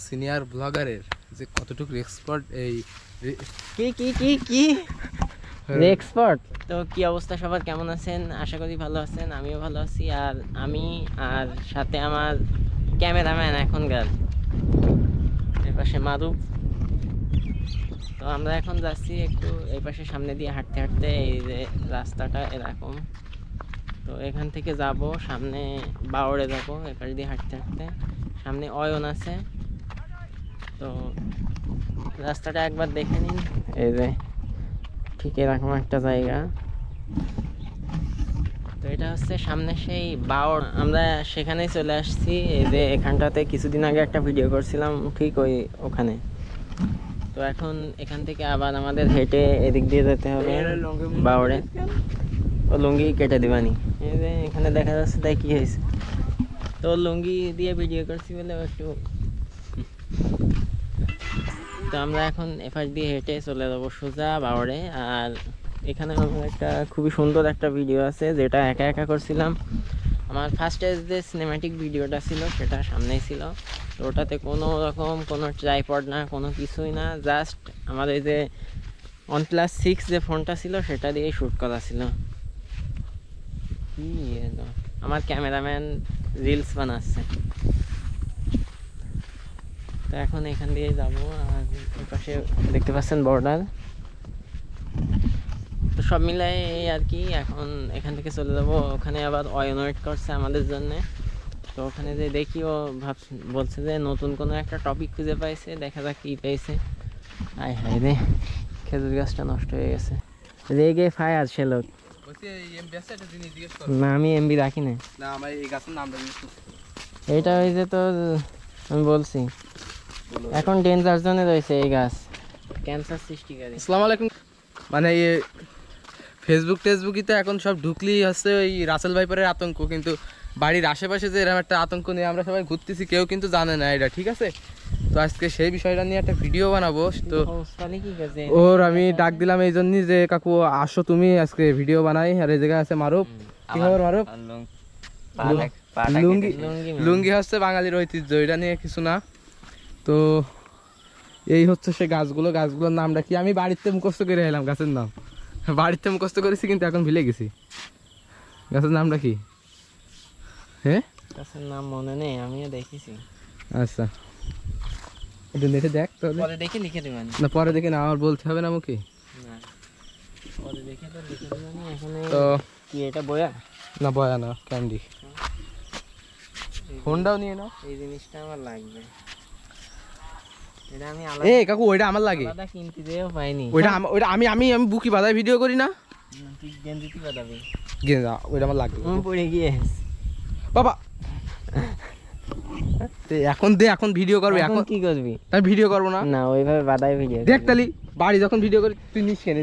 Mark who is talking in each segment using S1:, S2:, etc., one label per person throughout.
S1: Senior ব্লগারের যে কতটুকু expert এই
S2: কি কি কি কি এক্সপার্ট। তো কি অবস্থা সবার, কেমন আছেন? আশা করি ভালো আছেন, আমিও ভালো আছি। আর সাথে আমার ক্যামেরাম্যান এখনকার এর পাশে মারুফ। তো আমরা এখন যাচ্ছি একটু এই পাশে সামনে দিয়ে হাঁটতে হাঁটতে, এই যে রাস্তাটা এরকম। তো এখান থেকে যাব সামনে বাওড়ে যাবো, এপাশ দিয়ে হাঁটতে হাঁটতে সামনে অয়ন আছে। তো রাস্তাটা একবার দেখে নিন, এই যে ঠিক এরকম একটা জায়গা। তো এটা হচ্ছে সামনে সেই বাওড়, আমরা সেখানেই চলে আসছি। এই যে এখানটাতে কিছুদিন আগে একটা ভিডিও করছিলাম ঠিক ওখানে। তো এখন এখান থেকে আবার আমাদের হেঁটে এদিক দিয়ে যেতে হবে বাওড়ে। ও লুঙ্গি কেটে দিবানি, এই যে এখানে দেখা যাচ্ছে, তাই কি হয়েছে? তো লুঙ্গি দিয়ে ভিডিও করছি বলে একটু। তো আমরা এখন এপাশ দিয়ে হেঁটে চলে যাবো সোজা বাওড়ে। আর এখানে আমার একটা খুবই সুন্দর একটা ভিডিও আছে, যেটা একা একা করছিলাম। আমার ফার্স্টে যে সিনেম্যাটিক ভিডিওটা ছিল সেটা সামনেই ছিল। তো ওটাতে কোনো রকম কোনো ট্রাইপড না, কোনো কিছুই না, জাস্ট আমার এই যে OnePlus 6 যে ফোনটা ছিল সেটা দিয়েই শ্যুট করা ছিল। আমার ক্যামেরাম্যান রিলস বানাচ্ছে। তো এখন এখান দিয়ে যাবো। আর এই পাশে দেখতে পাচ্ছেন বর্ডার। তো সব মিলাই এই আর কি। এখন এখান থেকে চলে যাবো, ওখানে আবার অয়ন ওয়েট করছে আমাদের জন্যে। তো ওখানে যে দেখি, ও বলছে যে নতুন কোনো একটা টপিক খুঁজে পাইছে, দেখা যাক কী পেয়েছে। আয় হায় রে, খেজুর গাছটা নষ্ট হয়ে গেছে। রেগে ফায়ার সে লোক। না, আমি এমবি রাখি না। এইটা হয়েছে তো, আমি বলছি এখন ডেঞ্জার জোনে রয়েছে এই গাছ, ক্যান্সার সৃষ্টিকারী।
S1: আসসালামু আলাইকুম। মানে ফেসবুকে তো এখন সব ঢুকলেই হচ্ছে ওই রাসেল ভাইপারের আতঙ্ক, কিন্তু বাড়ির আশেপাশে যে এরকম একটা আতঙ্ক নিয়ে আমরা সবাই ঘুরতেছি, কেউ কিন্তু জানে না এটা, ঠিক আছে? তো আজকে সেই বিষয়টা নিয়ে একটা ভিডিও বানাবো। তো ওর আমি ডাক দিলাম এই জন্যই যে, কাকু আসো তুমি, আজকে ভিডিও বানাই। আর এই জায়গায় আছে মারুফ। কি খবর মারুফ? লুঙ্গি হচ্ছে বাঙালির ঐতিহ্য, এটা নিয়ে কিছু না। তো এই হচ্ছে সে গাছগুলোর নামটা কি আমি বাড়িতে মুখস্থ করে এলাম, গাছের নাম বাড়িতে মুখস্থ করেছি, কিন্তু এখন ভুলে গেছি গাছের নামটা কি। হ্যাঁ,
S2: গাছের নাম মনে নেই, আমিও দেখেছি।
S1: আচ্ছা, একটু নেটে দেখ,
S2: পরে দেখে লিখে দিবেন।
S1: না পরে দেখে না, আমার বলতে হবে না মুখে।
S2: পরে দেখে তো লিখে দিবেন। এখানে
S1: তো
S2: কি এটা বয়া?
S1: না বয়া না, ক্যান্ডি। ফোনটাও নিয়ে নাও,
S2: এই জিনিসটা আমার লাগবে। এটা আমি
S1: এই কাকু ওইটা আমার লাগে,
S2: আলাদা কিনতে যেও পাইনি।
S1: ওইটা আমি বুকি বাদায় ভিডিও করি না।
S2: তুই গেঞ্জিতে বাদাবি,
S1: গেঞ্জা ওইটা আমার লাগবে।
S2: পড়ে গিয়ে
S1: বাবা এখন ভিডিও করবে। এখন
S2: কি করবি?
S1: আমি ভিডিও করবো না,
S2: না ওইভাবে বাদাই ভিডিও
S1: দেখ তালি বাড়ি যখন ভিডিও করি তুই নিস কেনে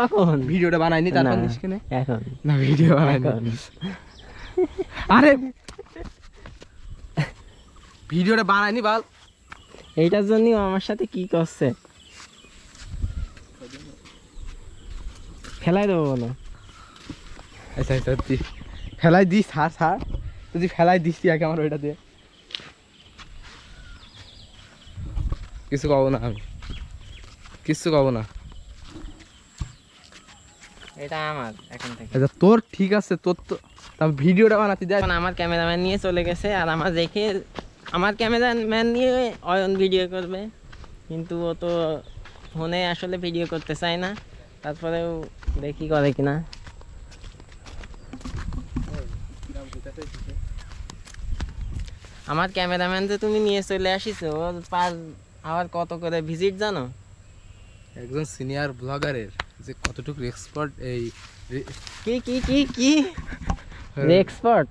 S2: কখন
S1: ভিডিওটা বানাইনি, তারপর নিস কেনে?
S2: এখন
S1: না ভিডিও বানাইনি, আরে ভিডিওটা বানাইনি বল।
S2: এইটার জন্য আমার সাথে কি করছে, ফেলাই দেবো বলো?
S1: আচ্ছা তুই ফেলাই দিস, ছাড় তুই ফেলাই দিস আগে আমার ওইটা দিয়ে। কিছু কব না, আমি কিছু কব না।
S2: এটা আমার এখন থেকে।
S1: আচ্ছা তোর ঠিক আছে, তোর তো ভিডিওটা বানাতে দেয়।
S2: আমার ক্যামেরাম্যান নিয়ে চলে গেছে, আর আমার দেখে আমার ক্যামেরাম্যান নিয়ে অয়ন ভিডিও করবে, কিন্তু ও তো ফোনে আসলে ভিডিও করতে চায় না। তারপরেও দেখি করে কিনা। আমার ক্যামেরাম্যান যে তুমি নিয়ে চলে আসিছো, ওর পার আবার কত করে ভিজিট জানো?
S1: একজন সিনিয়র ব্লগারের যে কতটুকু এক্সপার্ট এই
S2: কি কি কি কি এক্সপার্ট,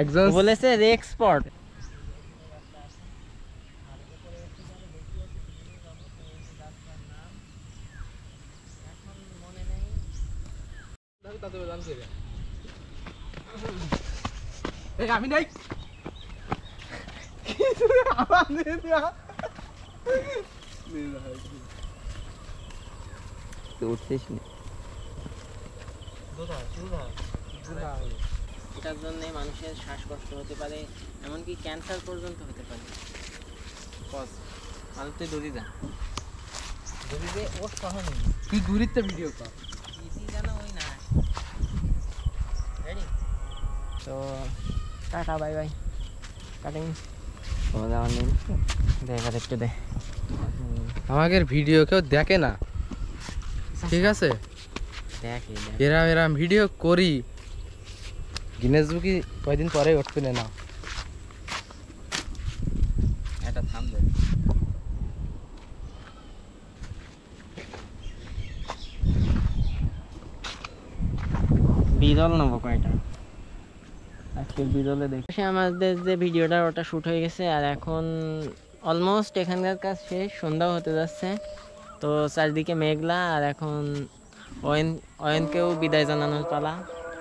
S1: একজন
S2: বলেছে এক্সপার্ট।
S1: আমি নাই
S2: উঠছিস না? এটার জন্য মানুষের শ্বাসকষ্ট হতে পারে, এমনকি ক্যান্সার পর্যন্ত হতে পারে। মানুষ তুই দৌড়ি যা, দৌড়ি যে ওর সহন
S1: তুই দূরিতে ভিডিও কর।
S2: ইজি যেন ওই না রেডি। তো টাটা বাই বাই, কাটিং ও যাওয়ার নেই। দে এবার একটু দে।
S1: আমাদের ভিডিও কেউ দেখে না, ঠিক আছে?
S2: দেখ এই দেখ।
S1: এরাম এরাম ভিডিও করি, গিনেস বুকি কয়দিন পরে উঠবে না।
S2: এটা থাম দে। বিরল নেবো কয়টা আজকের বিরলে দেখে আমাদের যে ভিডিওটা ওটা শ্যুট হয়ে গেছে। আর এখন অলমোস্ট এখানকার কাজ শেষ, সন্ধ্যাও হতে যাচ্ছে। তো চারদিকে মেঘলা, আর এখন অয়নকেও বিদায় জানানোর পালা।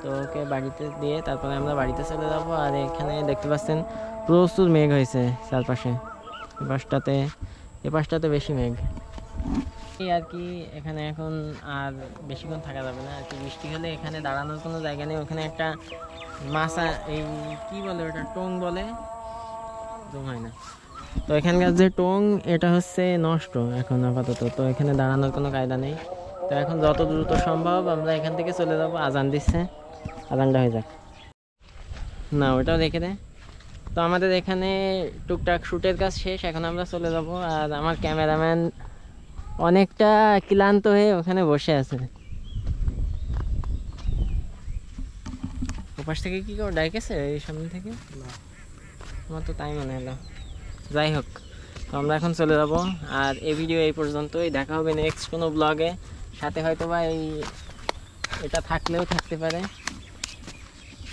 S2: তো ওকে বাড়িতে দিয়ে তারপরে আমরা বাড়িতে চলে যাব। আর এখানে দেখতে পাচ্ছেন প্রচুর মেঘ হয়েছে চারপাশে, এ পাশটাতে বেশি মেঘ। এই আর কি, এখানে এখন আর বেশিক্ষণ থাকা যাবে না আর কি। বৃষ্টি হলে এখানে দাঁড়ানোর কোনো জায়গা নেই। ওখানে একটা মাছা, এই কি বলে ওটা, টং বলে, জম হয় না। তো এখানকার যে টং, এটা হচ্ছে নষ্ট এখন আপাতত। তো এখানে দাঁড়ানোর কোনো কায়দা নেই। তো এখন যত দ্রুত সম্ভব আমরা এখান থেকে চলে যাব। আজান দিচ্ছে, আজানটা হয়ে যাক না, ওটাও রেখে দে। তো আমাদের এখানে টুকটাক শ্যুটের কাজ শেষ, এখন আমরা চলে যাব। আর আমার ক্যামেরাম্যান অনেকটা ক্লান্ত হয়ে ওখানে বসে আছে। ওপাশ থেকে কি কেউ ডাইকেছে এই সামনে থেকে? আমার তো তাই মনে হলো। যাই হোক, তো আমরা এখন চলে যাব। আর এই ভিডিও এই পর্যন্তই, দেখা হবে নেক্সট কোনো ব্লগে। সাথে হয়তো বা এটা থাকলেও থাকতে পারে।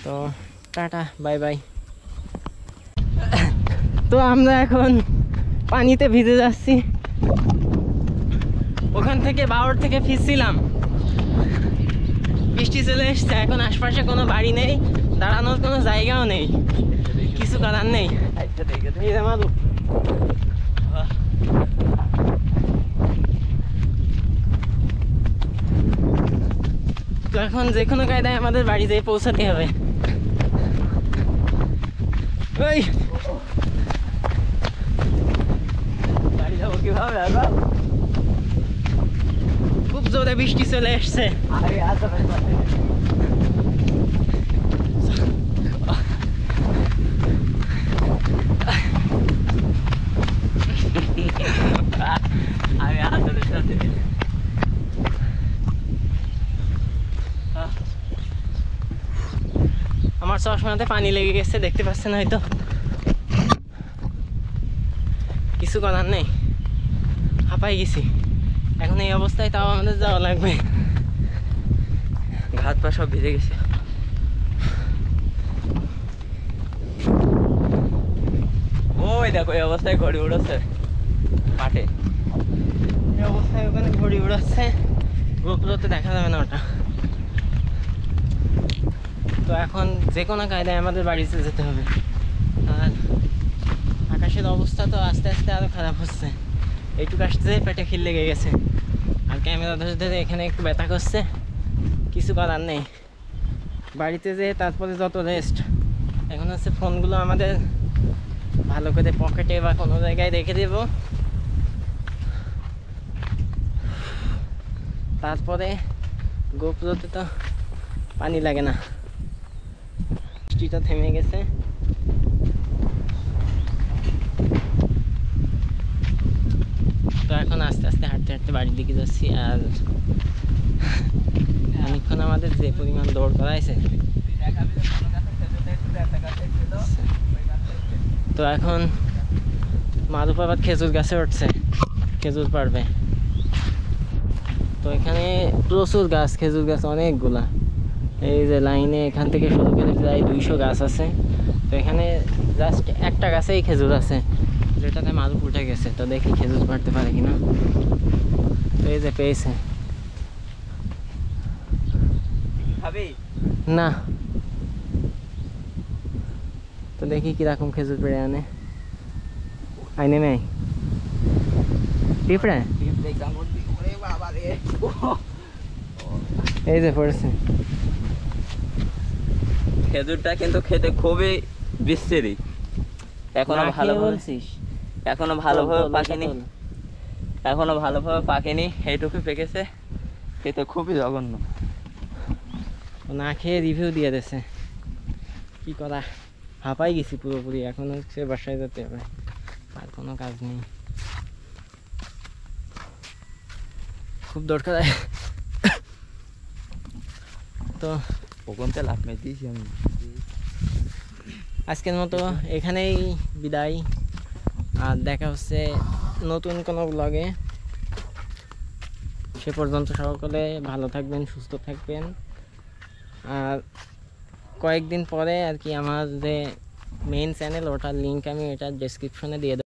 S2: তো টাটা বাই বাই। তো আমরা এখন পানিতে ভিজে যাচ্ছি। ওখান থেকে বাওর থেকে ফিরছিলাম, বৃষ্টি চলে এসছে। এখন আশপাশে কোনো বাড়ি নেই, দাঁড়ানোর কোনো জায়গাও নেই, কিছু করার নেই। তো এখন যে কোনো কায়দায় আমাদের বাড়িতে পৌঁছাতে হবে। ওই বাড়ি যাবো কিভাবে? খুব জোরে বৃষ্টি চলে এসছে। আমার চশমাতে পানি লেগে গেছে, দেখতে পাচ্ছেন হয়তো। কিছু করার নেই, হাঁপাই গেছি। এখন এই অবস্থায় তাও আমাদের যাওয়া লাগবে। হাত পা সব ভিজে গেছে। ওই দেখো এই অবস্থায় ঘড়ি উড়াচ্ছে মাঠে, এই অবস্থায় ওখানে ঘড়ি উড়াচ্ছে। গোপুরতে দেখা যাবে না ওটা। তো এখন যে কোনো কায়দায় আমাদের বাড়িতে যেতে হবে। আর আকাশের অবস্থা তো আস্তে আস্তে আরও খারাপ হচ্ছে। এইটুকু আসতে পেটে খিল লেগে গেছে। আর ক্যামেরা ধরে ধরে এখানে একটু ব্যথা করছে, কিছু করার নেই। বাড়িতে যেয়ে তারপরে যত রেস্ট। এখন হচ্ছে ফোনগুলো আমাদের ভালো করে পকেটে বা কোনো জায়গায় রেখে দেব। তারপরে গোপুরতে তো পানি লাগে না, বৃষ্টিটা থেমে গেছে। তো এখন আস্তে আস্তে হাঁটতে হাঁটতে বাড়ির দিকে যাচ্ছি। আর অনেকক্ষণ আমাদের যে পরিমাণ দৌড় করাইছে, তো এখন মারুফ আবার খেজুর গাছে উঠছে, খেজুর পারবে। তো এখানে প্রচুর গাছ, খেজুর গাছ অনেকগুলা। এই যে লাইনে এখান থেকে শুরু করে প্রায় 200 গাছ আছে। তো এখানে জাস্ট একটা গাছেই খেজুর আছে, যেটাতে মারুফ উঠে গেছে। তো দেখি খেজুর পারতে পারে কিনা। তো এই যে পেয়েছে না, তো দেখি কিরকম খেজুর পেড়ে আনে। আইনে নেই টিপড়ে, এই যে পড়েছে।
S3: খেজুরটা কিন্তু খেতে খুবই বিশ্রী, এখনো
S2: না
S3: ভালো
S2: খেয়ে বলছিস?
S3: এখনো ভালোভাবে
S2: তোল,
S3: পাকেনি,
S2: তোল।
S3: এখনো ভালোভাবে পাকেনি, এইটুকু পেকেছে, খেতে খুবই জঘন্য।
S2: ও না খেয়ে রিভিউ দিয়ে দিয়েছে, কি করা, হাঁপাই গেছি পুরোপুরি। এখন হচ্ছে বাসায় যেতে হবে, আর কোনো কাজ নেই, খুব দরকার। তো
S3: ওখান থেকে লাভ দিয়েছি আমি।
S2: আজকের মতো এখানেই বিদায়, আর দেখা হচ্ছে নতুন কোনো ব্লগে। সে পর্যন্ত সকলে ভালো থাকবেন, সুস্থ থাকবেন। আর কয়েকদিন পরে আর কি আমার যে মেইন চ্যানেল, ওটার লিঙ্ক আমি এটা ডেসক্রিপশনে দিয়ে দেবো।